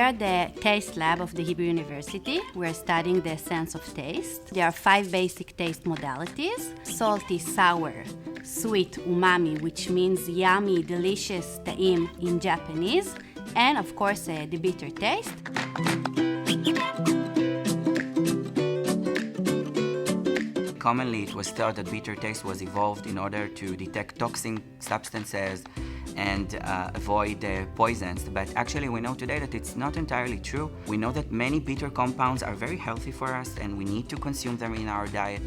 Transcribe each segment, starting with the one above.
are the taste lab of the Hebrew University. We're studying the sense of taste. There are 5 basic taste modalities: salty, sour, sweet, umami, which means yummy, delicious, ta'im in Japanese, and of course the bitter taste. Commonly, it was thought that bitter taste was evolved in order to detect toxic substances and avoid poisons. But actually, we know today that it's not entirely true. We know that many bitter compounds are very healthy for us, and we need to consume them in our diet.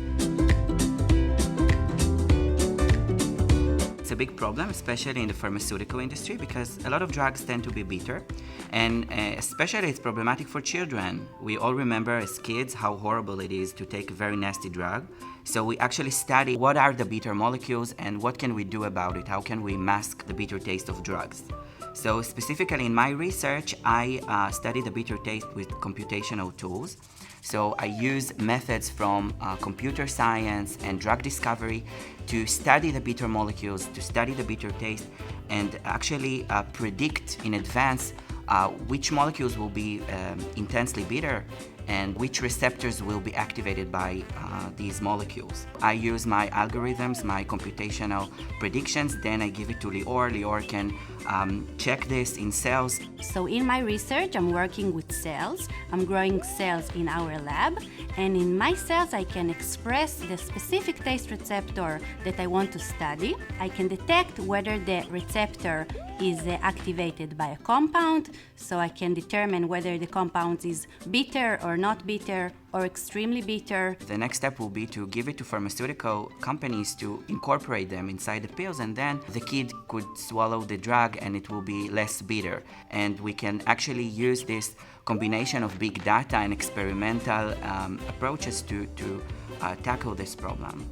It's a big problem, especially in the pharmaceutical industry, because a lot of drugs tend to be bitter, and especially it's problematic for children. We all remember as kids how horrible it is to take a very nasty drug. So we actually study what are the bitter molecules and what can we do about it, how can we mask the bitter taste of drugs. So specifically in my research, I study the bitter taste with computational tools. So I use methods from computer science and drug discovery to study the bitter molecules, to study the bitter taste, and actually predict in advance which molecules will be intensely bitter and which receptors will be activated by these molecules. I use my algorithms, my computational predictions, then I give it to Lior. Lior can check this in cells. So in my research, I'm working with cells. I'm growing cells in our lab, and in my cells I can express the specific taste receptor that I want to study. I can detect whether the receptor is activated by a compound, so I can determine whether the compound is bitter or not bitter or extremely bitter. The next step will be to give it to pharmaceutical companies to incorporate them inside the pills, and then the kid could swallow the drug and it will be less bitter. And we can actually use this combination of big data and experimental approaches to tackle this problem.